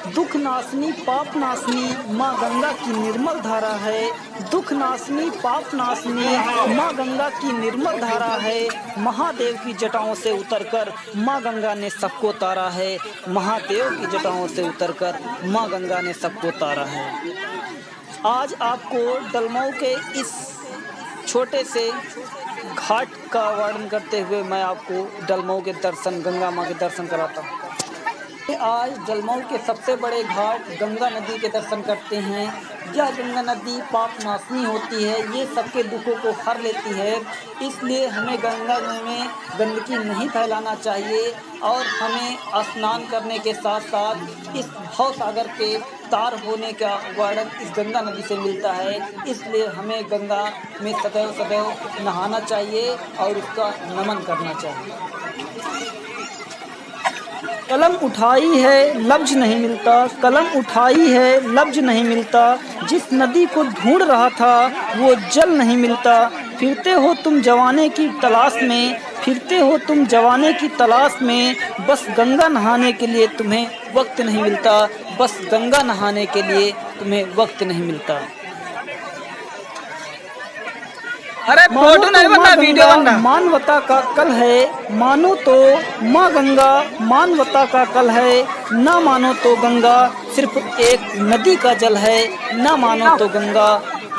दुख नाशनी पाप नाशनी माँ गंगा की निर्मल धारा है। दुख नाशनी पाप नाशनी माँ गंगा की निर्मल धारा है। महादेव की जटाओं से उतरकर माँ गंगा ने सबको तारा है। महादेव की जटाओं से उतरकर माँ गंगा ने सबको तारा है। आज आपको डलमऊ के इस छोटे से घाट का वर्णन करते हुए मैं आपको डलमऊ के दर्शन, गंगा माँ के दर्शन कराता हूँ। आज डलमऊ के सबसे बड़े घाट गंगा नदी के दर्शन करते हैं। यह गंगा नदी पाप नाशनी होती है, ये सबके दुखों को हर लेती है। इसलिए हमें गंगा में गंदगी नहीं फैलाना चाहिए और हमें स्नान करने के साथ साथ इस भव सागर के तार होने का वर्णन इस गंगा नदी से मिलता है। इसलिए हमें गंगा में सदैव सदैव नहाना चाहिए और उसका नमन करना चाहिए। कलम उठाई है लफ्ज नहीं मिलता, कलम उठाई है लफ्ज नहीं मिलता। जिस नदी को ढूंढ रहा था वो जल नहीं मिलता। फिरते हो तुम जवाने की तलाश में, फिरते हो तुम जवाने की तलाश में। बस गंगा नहाने के लिए तुम्हें वक्त नहीं मिलता, बस गंगा नहाने के लिए तुम्हें वक्त नहीं मिलता। अरे फोटो नहीं बनना, वीडियो बनना। मानवता का कल है, मानो तो माँ गंगा मानवता का कल है। ना मानो तो गंगा सिर्फ एक नदी का जल है। ना मानो तो गंगा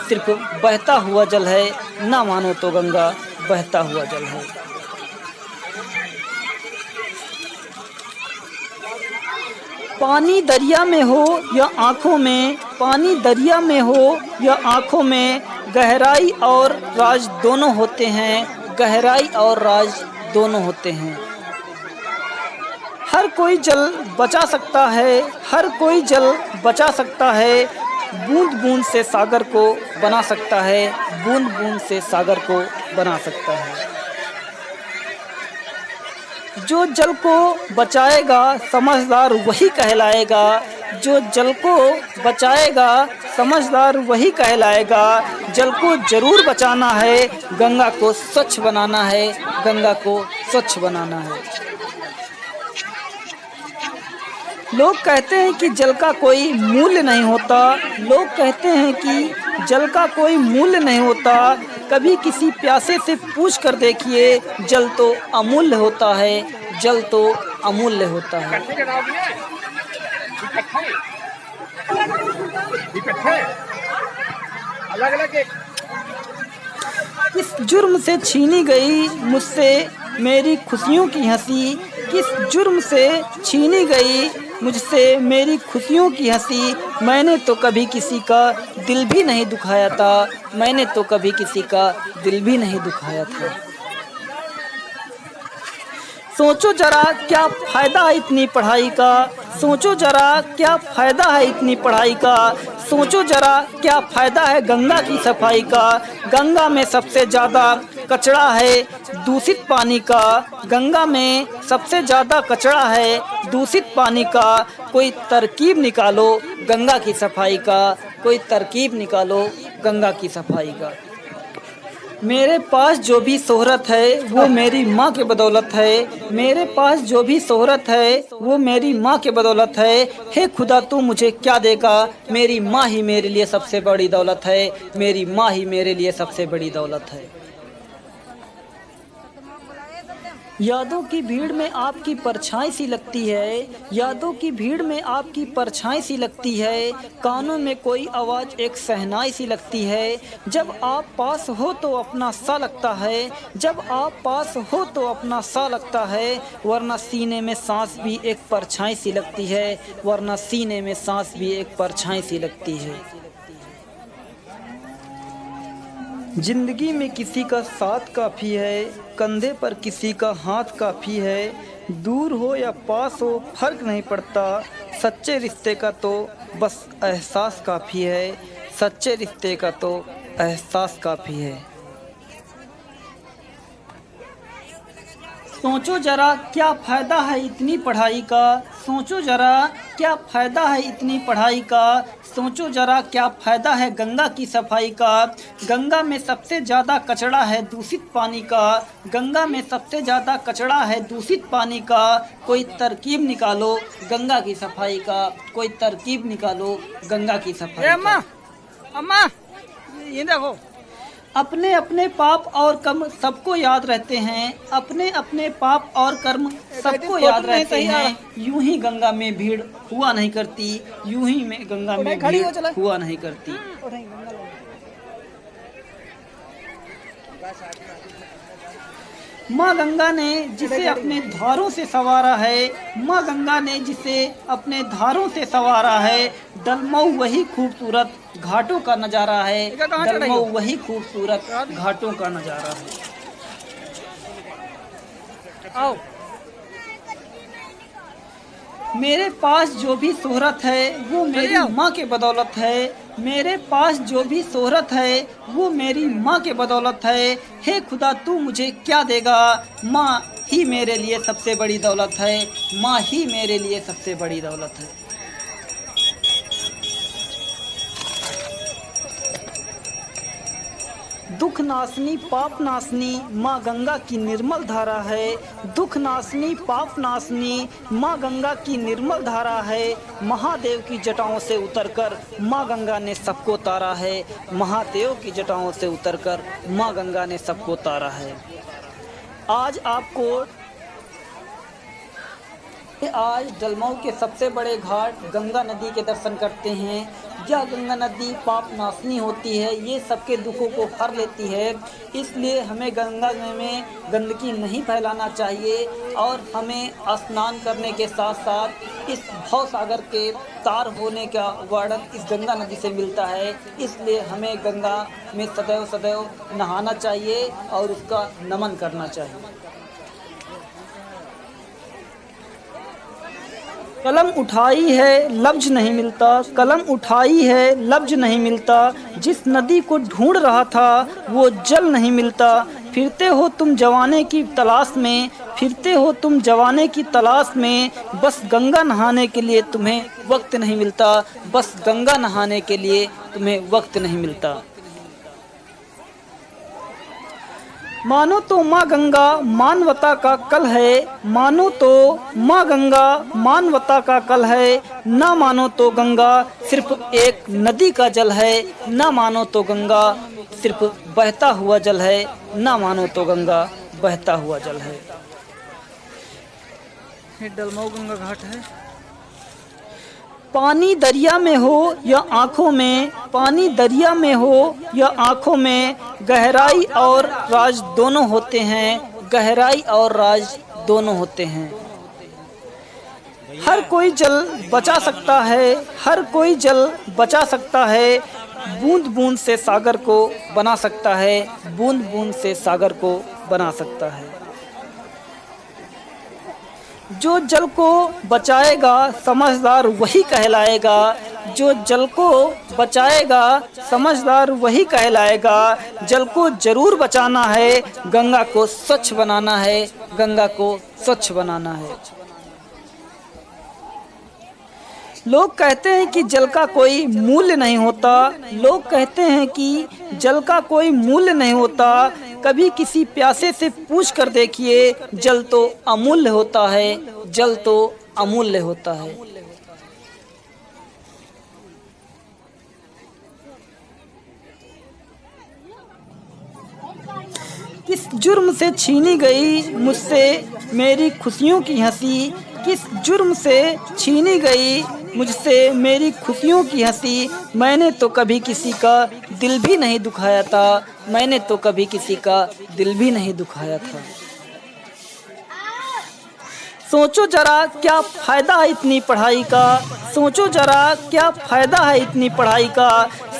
सिर्फ बहता हुआ जल है। ना मानो तो गंगा बहता हुआ जल है। पानी दरिया में हो या आँखों में, पानी दरिया में हो या आँखों में। गहराई और राज दोनों होते हैं, गहराई और राज दोनों होते हैं। हर कोई जल बचा सकता है, हर कोई जल बचा सकता है। बूंद बूंद से सागर को बना सकता है, बूंद बूंद से सागर को बना सकता है। जो जल को बचाएगा समझदार वही कहलाएगा। जो जल को बचाएगा समझदार वही कहलाएगा। जल को जरूर बचाना है, गंगा को स्वच्छ बनाना है, गंगा को स्वच्छ बनाना है। लोग कहते हैं कि जल का कोई मूल्य नहीं होता, लोग कहते हैं कि जल का कोई मूल्य नहीं होता। कभी किसी प्यासे से पूछ कर देखिए, जल तो अमूल्य होता है, जल तो अमूल्य होता है। किस जुर्म से छीनी गई मुझसे मेरी खुशियों की हंसी। किस जुर्म से छीनी गई मुझसे मेरी खुशियों की हंसी। मैंने तो कभी किसी का दिल भी नहीं दुखाया था, मैंने तो कभी किसी का दिल भी नहीं दुखाया था। सोचो जरा क्या फ़ायदा है इतनी पढ़ाई का, सोचो जरा क्या फ़ायदा है इतनी पढ़ाई का। सोचो जरा क्या फ़ायदा है गंगा की सफाई का। गंगा में सबसे ज़्यादा कचरा है दूषित पानी का। गंगा में सबसे ज़्यादा कचरा है दूषित पानी का। कोई तरकीब निकालो गंगा की सफाई का, कोई तरकीब निकालो गंगा की सफाई का। मेरे पास जो भी शोहरत है वो मेरी माँ के बदौलत है। मेरे पास जो भी शोहरत है वो मेरी माँ के बदौलत है। हे खुदा तू मुझे क्या देगा, मेरी माँ ही मेरे लिए सबसे बड़ी दौलत है, मेरी माँ ही मेरे लिए सबसे बड़ी दौलत है। यादों की भीड़ में आपकी परछाई सी लगती है, यादों की भीड़ में आपकी परछाई सी लगती है। कानों में कोई आवाज़ एक शहनाई सी लगती है। जब आप पास हो तो अपना सा लगता है, जब आप पास हो तो अपना सा लगता है। वरना सीने में सांस भी एक परछाई सी लगती है, वरना सीने में सांस भी एक परछाई सी लगती है। जिंदगी में किसी का साथ काफ़ी है, कंधे पर किसी का हाथ काफ़ी है। दूर हो या पास हो फर्क नहीं पड़ता, सच्चे रिश्ते का तो बस एहसास काफ़ी है, सच्चे रिश्ते का तो एहसास काफ़ी है। सोचो जरा क्या फ़ायदा है इतनी पढ़ाई का, सोचो जरा क्या फ़ायदा है इतनी पढ़ाई का, सोचो जरा क्या फ़ायदा है गंगा की सफाई का। गंगा में सबसे ज़्यादा कचरा है दूषित पानी का, गंगा में सबसे ज़्यादा कचरा है दूषित पानी का। कोई तरकीब निकालो गंगा की सफाई का, कोई तरकीब निकालो गंगा की सफाई का। अम्मा अम्मा ये देखो, अपने अपने पाप और कर्म सबको याद रहते हैं, अपने अपने पाप और कर्म सबको याद रहते हैं। यूं ही गंगा में भीड़ हुआ नहीं करती, यूं ही में गंगा में भीड़ हुआ नहीं करती। माँ गंगा ने जिसे अपने धारों से संवारा है, माँ गंगा ने जिसे अपने धारों से संवारा है। डलमऊ वही खूबसूरत घाटों का नज़ारा है, डलमऊ वही खूबसूरत घाटों का नज़ारा है। आओ। मेरे पास जो भी शोहरत है वो मेरी माँ के बदौलत है, मेरे पास जो भी शोहरत है वो मेरी माँ के बदौलत है। हे खुदा तू मुझे क्या देगा, माँ ही मेरे लिए सबसे बड़ी दौलत है, माँ ही मेरे लिए सबसे बड़ी दौलत है। दुख नाशनी पाप नाशनी माँ गंगा की निर्मल धारा है, दुख नाशनी पाप नाशनी माँ गंगा की निर्मल धारा है। महादेव की जटाओं से उतरकर माँ गंगा ने सबको तारा है, महादेव की जटाओं से उतरकर माँ गंगा ने सबको तारा है। आज डलमऊ के सबसे बड़े घाट गंगा नदी के दर्शन करते हैं। यह गंगा नदी पाप नाशनी होती है, ये सबके दुखों को हर लेती है, इसलिए हमें गंगा में गंदगी नहीं फैलाना चाहिए और हमें स्नान करने के साथ साथ इस भव सागर के तार होने का वर्णन इस गंगा नदी से मिलता है। इसलिए हमें गंगा में सदैव सदैव नहाना चाहिए और उसका नमन करना चाहिए। कलम उठाई है लफ्ज नहीं मिलता, कलम उठाई है लफ्ज नहीं मिलता, जिस नदी को ढूंढ रहा था वो जल नहीं मिलता। फिरते हो तुम जवाने की तलाश में, फिरते हो तुम जवाने की तलाश में, बस गंगा नहाने के लिए तुम्हें वक्त नहीं मिलता, बस गंगा नहाने के लिए तुम्हें वक्त नहीं मिलता। मानो तो माँ गंगा मानवता का कल है, मानो तो माँ गंगा मानवता का कल है, ना मानो तो गंगा सिर्फ एक नदी का जल है, ना मानो तो गंगा सिर्फ बहता हुआ जल है, ना मानो तो गंगा बहता हुआ जल है। ये डलमऊ गंगा घाट है। पानी दरिया में हो या आँखों में, पानी दरिया में हो या आँखों में, गहराई और राज दोनों होते हैं, गहराई और राज दोनों होते हैं। हर कोई जल बचा सकता है, हर कोई जल बचा सकता है, बूंद बूंद से सागर को बना सकता है, बूंद बूंद से सागर को बना सकता है। जो जल को बचाएगा समझदार वही कहलाएगा, जो जल को बचाएगा समझदार वही कहलाएगा। जल को जरूर बचाना है, गंगा को स्वच्छ बनाना है, गंगा को स्वच्छ बनाना है। लोग कहते हैं कि जल का कोई मूल्य नहीं होता, लोग कहते हैं कि जल का कोई मूल्य नहीं होता। कभी किसी प्यासे से पूछ कर देखिए, जल तो अमूल्य होता है, जल तो अमूल्य होता है। किस जुर्म से छीनी गई मुझसे मेरी खुशियों की हंसी, किस जुर्म से छीनी गई मुझसे मेरी खुशियों की हंसी। मैंने तो कभी किसी का दिल भी नहीं दुखाया था, मैंने तो कभी किसी का दिल भी नहीं दुखाया था। सोचो जरा क्या फ़ायदा है इतनी पढ़ाई का, सोचो जरा क्या फ़ायदा है इतनी पढ़ाई का,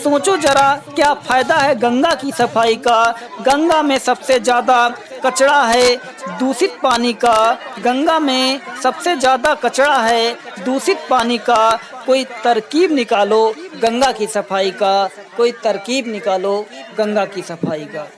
सोचो जरा क्या फ़ायदा है गंगा की सफाई का। गंगा में सबसे ज़्यादा कचरा है दूषित पानी का, गंगा में सबसे ज़्यादा कचरा है दूषित पानी का। कोई तरकीब निकालो गंगा की सफाई का, कोई तरकीब निकालो गंगा की सफाई का।